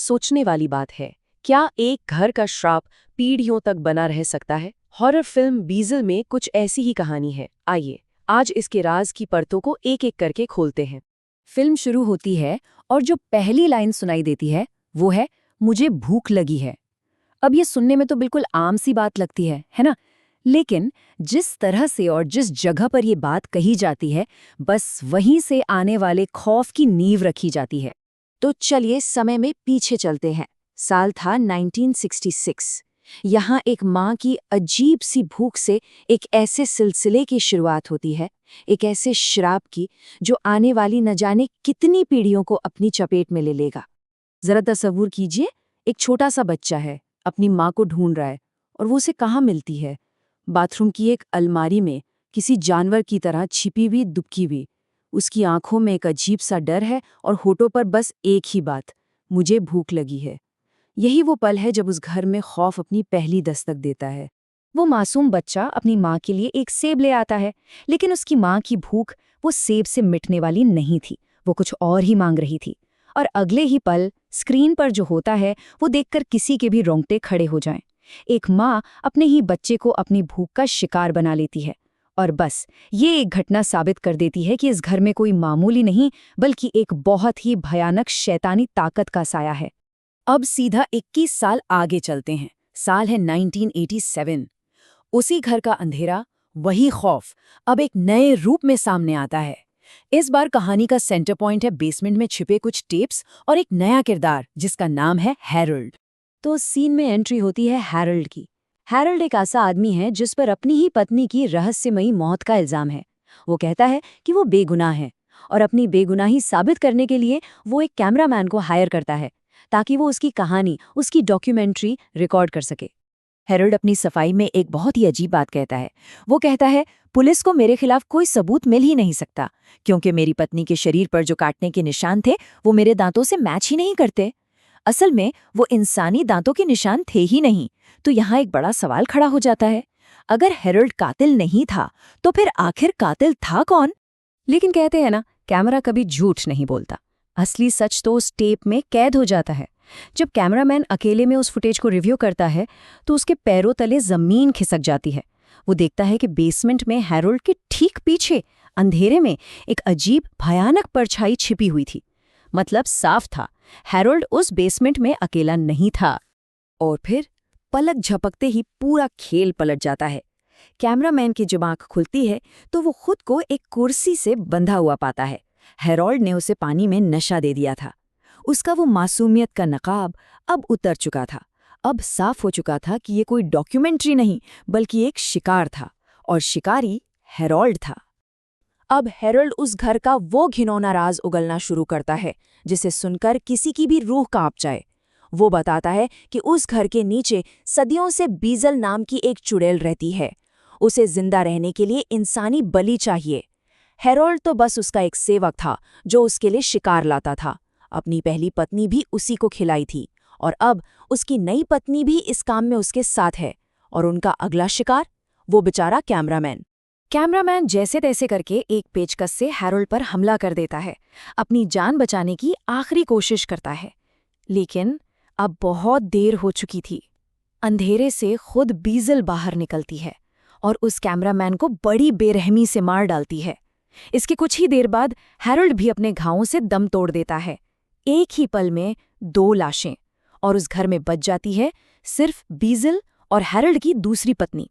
सोचने वाली बात है। क्या एक घर का श्राप पीढ़ियों तक बना रह सकता है? हॉरर फिल्म बीजल में कुछ ऐसी ही कहानी है। आइए आज इसके राज की परतों को एक एक करके खोलते हैं। फिल्म शुरू होती है और जो पहली लाइन सुनाई देती है वो है, मुझे भूख लगी है। अब ये सुनने में तो बिल्कुल आम सी बात लगती है ना? लेकिन जिस तरह से और जिस जगह पर ये बात कही जाती है, बस वहीं से आने वाले खौफ की नींव रखी जाती है। तो चलिए समय में पीछे चलते हैं। साल था 1966। यहाँ एक माँ की अजीब सी भूख से एक ऐसे सिलसिले की शुरुआत होती है, एक ऐसे श्राप की जो आने वाली न जाने कितनी पीढ़ियों को अपनी चपेट में ले लेगा। जरा तसव्वुर कीजिए, एक छोटा सा बच्चा है, अपनी माँ को ढूंढ रहा है और वो उसे कहाँ मिलती है? बाथरूम की एक अलमारी में, किसी जानवर की तरह छिपी हुई दुबकी हुई। उसकी आंखों में एक अजीब सा डर है और होठों पर बस एक ही बात, मुझे भूख लगी है। यही वो पल है जब उस घर में खौफ अपनी पहली दस्तक देता है। वो मासूम बच्चा अपनी माँ के लिए एक सेब ले आता है, लेकिन उसकी माँ की भूख वो सेब से मिटने वाली नहीं थी। वो कुछ और ही मांग रही थी। और अगले ही पल स्क्रीन पर जो होता है वो देखकर किसी के भी रोंगटे खड़े हो जाएं। एक माँ अपने ही बच्चे को अपनी भूख का शिकार बना लेती है। और बस ये एक घटना साबित कर देती है कि इस घर में कोई मामूली नहीं, बल्कि एक बहुत ही भयानक शैतानी ताकत का साया है। अब सीधा 21 साल आगे चलते हैं। साल है 1987। उसी घर का अंधेरा, वही खौफ, अब एक नए रूप में सामने आता है। इस बार कहानी का सेंटर पॉइंट है बेसमेंट में छिपे कुछ टेप्स और एक नया किरदार जिसका नाम है हैरोल्ड। तो सीन में एंट्री होती है हैरोल्ड की। हैरोल्ड एक ऐसा आदमी है जिस पर अपनी ही पत्नी की रहस्यमयी मौत का इल्जाम है। वो कहता है कि वो बेगुनाह है और अपनी बेगुनाही साबित करने के लिए वो एक कैमरामैन को हायर करता है ताकि वो उसकी कहानी, उसकी डॉक्यूमेंट्री रिकॉर्ड कर सके। हैरोल्ड अपनी सफाई में एक बहुत ही अजीब बात कहता है। वो कहता है, पुलिस को मेरे खिलाफ कोई सबूत मिल ही नहीं सकता क्योंकि मेरी पत्नी के शरीर पर जो काटने के निशान थे वो मेरे दांतों से मैच ही नहीं करते। असल में वो इंसानी दांतों के निशान थे ही नहीं। तो यहाँ एक बड़ा सवाल खड़ा हो जाता है, अगर हैरोल्ड कातिल नहीं था तो फिर आखिर कातिल था कौन? लेकिन कहते हैं ना, कैमरा कभी झूठ नहीं बोलता। असली सच तो उस टेप में कैद हो जाता है। जब कैमरामैन अकेले में उस फुटेज को रिव्यू करता है तो उसके पैरों तले जमीन खिसक जाती है। वो देखता है कि बेसमेंट में हैरोल्ड के ठीक पीछे अंधेरे में एक अजीब भयानक परछाई छिपी हुई थी। मतलब साफ था, हैरोल्ड उस बेसमेंट में अकेला नहीं था। और फिर पलक झपकते ही पूरा खेल पलट जाता है। कैमरामैन की जब आंख खुलती है तो वो खुद को एक कुर्सी से बंधा हुआ पाता है। हैरोल्ड ने उसे पानी में नशा दे दिया था। उसका वो मासूमियत का नकाब अब उतर चुका था। अब साफ हो चुका था कि ये कोई डॉक्यूमेंट्री नहीं बल्कि एक शिकार था, और शिकारी हैरोल्ड था। अब हैरोल्ड उस घर का वो घिनौना राज उगलना शुरू करता है जिसे सुनकर किसी की भी रूह कांप जाए। वो बताता है कि उस घर के नीचे सदियों से बीजल नाम की एक चुड़ैल रहती है। उसे जिंदा रहने के लिए इंसानी बलि चाहिए। हैरोल्ड तो बस उसका एक सेवक था जो उसके लिए शिकार लाता था। अपनी पहली पत्नी भी उसी को खिलाई थी और अब उसकी नई पत्नी भी इस काम में उसके साथ है। और उनका अगला शिकार, वो बेचारा कैमरामैन। कैमरामैन जैसे तैसे करके एक पेचकस से हैरोल्ड पर हमला कर देता है, अपनी जान बचाने की आखिरी कोशिश करता है। लेकिन अब बहुत देर हो चुकी थी। अंधेरे से खुद बीजल बाहर निकलती है और उस कैमरामैन को बड़ी बेरहमी से मार डालती है। इसके कुछ ही देर बाद हैरोल्ड भी अपने घावों से दम तोड़ देता है। एक ही पल में 2 लाशें, और उस घर में बच जाती है सिर्फ बीजल और हैरोल्ड की दूसरी पत्नी।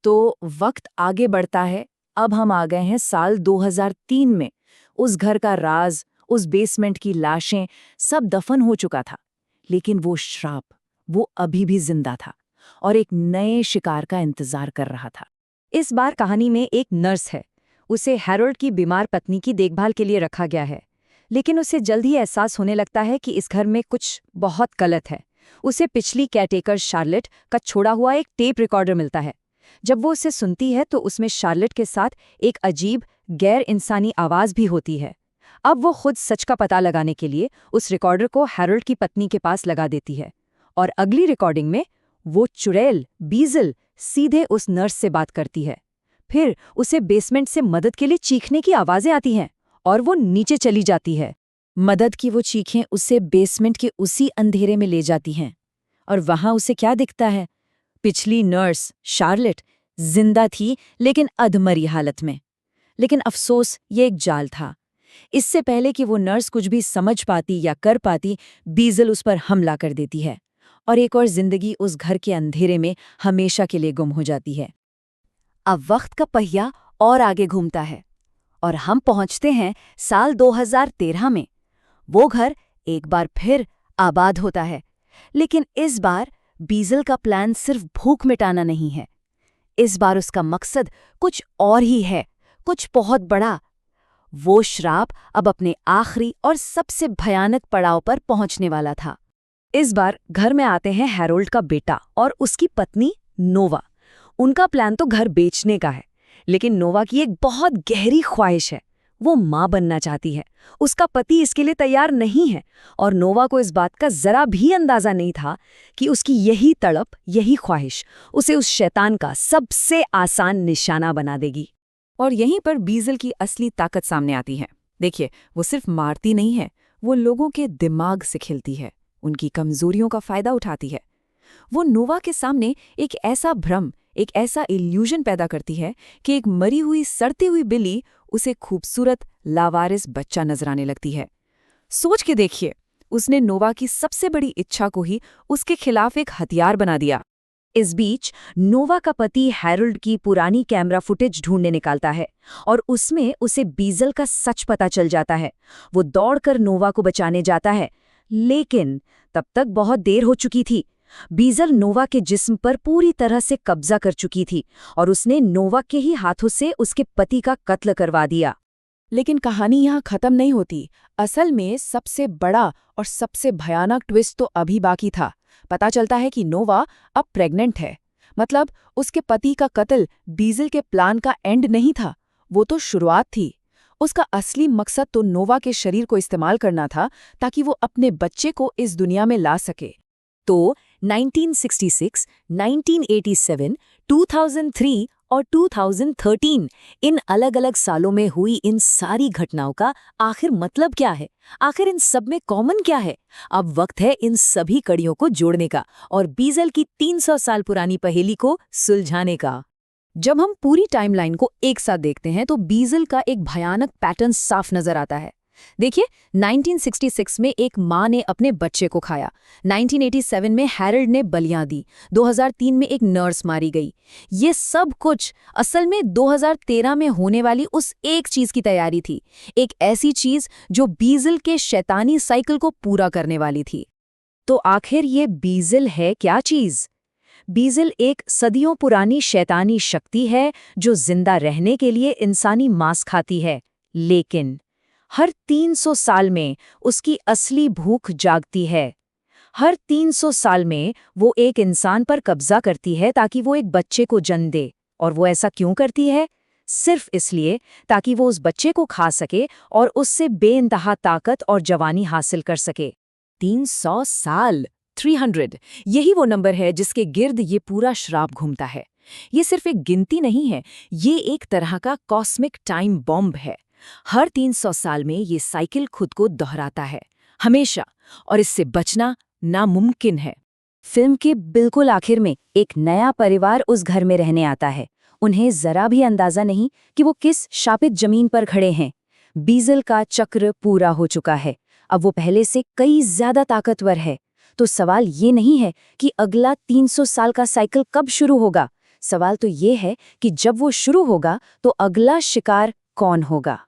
तो वक्त आगे बढ़ता है। अब हम आ गए हैं साल 2003 में। उस घर का राज, उस बेसमेंट की लाशें, सब दफन हो चुका था। लेकिन वो श्राप, वो अभी भी जिंदा था और एक नए शिकार का इंतजार कर रहा था। इस बार कहानी में एक नर्स है। उसे हैरोल्ड की बीमार पत्नी की देखभाल के लिए रखा गया है। लेकिन उसे जल्द ही एहसास होने लगता है कि इस घर में कुछ बहुत गलत है। उसे पिछली केयरटेकर शार्लेट का छोड़ा हुआ एक टेप रिकॉर्डर मिलता है। जब वो उसे सुनती है तो उसमें शार्लेट के साथ एक अजीब गैर इंसानी आवाज़ भी होती है। अब वो खुद सच का पता लगाने के लिए उस रिकॉर्डर को हैरोल्ड की पत्नी के पास लगा देती है। और अगली रिकॉर्डिंग में वो चुड़ैल बीजल सीधे उस नर्स से बात करती है। फिर उसे बेसमेंट से मदद के लिए चीखने की आवाज़ें आती हैं और वो नीचे चली जाती है। मदद की वो चीखें उसे बेसमेंट के उसी अंधेरे में ले जाती हैं। और वहां उसे क्या दिखता है? पिछली नर्स शार्लेट जिंदा थी, लेकिन अधमरी हालत में। लेकिन अफसोस, ये एक जाल था। इससे पहले कि वो नर्स कुछ भी समझ पाती या कर पाती, बीजल उस पर हमला कर देती है और एक और जिंदगी उस घर के अंधेरे में हमेशा के लिए गुम हो जाती है। अब वक्त का पहिया और आगे घूमता है और हम पहुंचते हैं साल 2013 में। वो घर एक बार फिर आबाद होता है, लेकिन इस बार बीजल का प्लान सिर्फ भूख मिटाना नहीं है। इस बार उसका मकसद कुछ और ही है, कुछ बहुत बड़ा। वो श्राप अब अपने आखिरी और सबसे भयानक पड़ाव पर पहुंचने वाला था। इस बार घर में आते हैं हैरोल्ड का बेटा और उसकी पत्नी नोवा। उनका प्लान तो घर बेचने का है, लेकिन नोवा की एक बहुत गहरी ख्वाहिश है। वो माँ बनना चाहती है। उसका पति इसके लिए तैयार नहीं है और नोवा को इस बात का जरा भी अंदाजा नहीं था कि उसकी यही तड़प, यही ख्वाहिश उसे उस शैतान का सबसे आसान निशाना बना देगी। और यहीं पर बीजल की असली ताकत सामने आती है। देखिए, वो सिर्फ मारती नहीं है, वो लोगों के दिमाग से खेलती है, उनकी कमजोरियों का फायदा उठाती है। वो नोवा के सामने एक ऐसा भ्रम, एक ऐसा इल्यूजन पैदा करती है कि एक मरी हुई सड़ती हुई बिल्ली उसे खूबसूरत लावारिस बच्चा नजर आने लगती है। सोच के देखिए, उसने नोवा की सबसे बड़ी इच्छा को ही उसके खिलाफ एक हथियार बना दिया। इस बीच नोवा का पति हैरोल्ड की पुरानी कैमरा फुटेज ढूंढने निकालता है और उसमें उसे बीजल का सच पता चल जाता है। वो दौड़कर नोवा को बचाने जाता है, लेकिन तब तक बहुत देर हो चुकी थी। बीजल नोवा के जिस्म पर पूरी तरह से कब्जा कर चुकी थी और उसने नोवा के ही हाथों से उसके पति का कत्ल करवा दिया। लेकिन कहानी यहाँ खत्म नहीं होती। असल में सबसे बड़ा और सबसे भयानक ट्विस्ट तो अभी बाकी था। पता चलता है कि नोवा अब प्रेग्नेंट है। मतलब उसके पति का कत्ल बीजल के प्लान का एंड नहीं था, वो तो शुरुआत थी। उसका असली मकसद तो नोवा के शरीर को इस्तेमाल करना था ताकि वो अपने बच्चे को इस दुनिया में ला सके। तो 1966, 1987, 2003 और 2013 इन अलग-अलग सालों में हुई इन सारी घटनाओं का आखिर मतलब क्या है? आखिर इन सब में कॉमन क्या है? अब वक्त है इन सभी कड़ियों को जोड़ने का और बीजल की 300 साल पुरानी पहेली को सुलझाने का। जब हम पूरी टाइमलाइन को एक साथ देखते हैं तो बीजल का एक भयानक पैटर्न साफ नजर आता है। देखिए, 1966 में एक माँ ने अपने बच्चे को खाया, 1987 में हैरोल्ड ने बलियां दी, 2003 में एक नर्स मारी गई। ये सब कुछ असल में 2013 में होने वाली उस एक चीज की तैयारी थी, एक ऐसी चीज जो बीजल के शैतानी साइकिल को पूरा करने वाली थी। तो आखिर ये बीजल है क्या चीज? बीजल एक सदियों पुरानी शैतानी शक्ति है जो जिंदा रहने के लिए इंसानी मांस खाती है, लेकिन हर 300 साल में उसकी असली भूख जागती है। हर 300 साल में वो एक इंसान पर कब्जा करती है ताकि वो एक बच्चे को जन्म दे। और वो ऐसा क्यों करती है? सिर्फ इसलिए ताकि वो उस बच्चे को खा सके और उससे बेइंतहा ताकत और जवानी हासिल कर सके। 300 साल, 300, यही वो नंबर है जिसके गिर्द ये पूरा श्राप घूमता है। ये सिर्फ एक गिनती नहीं है, ये एक तरह का कॉस्मिक टाइम बॉम्ब है। हर 300 साल में ये साइकिल खुद को दोहराता है, हमेशा, और इससे बचना नामुमकिन है। फिल्म के बिल्कुल आखिर में एक नया परिवार उस घर में रहने आता है। उन्हें जरा भी अंदाजा नहीं कि वो किस शापित जमीन पर खड़े हैं। बीजल का चक्र पूरा हो चुका है, अब वो पहले से कई ज्यादा ताकतवर है। तो सवाल ये नहीं है कि अगला 300 साल का साइकिल कब शुरू होगा। सवाल तो ये है कि जब वो शुरू होगा तो अगला शिकार कौन होगा।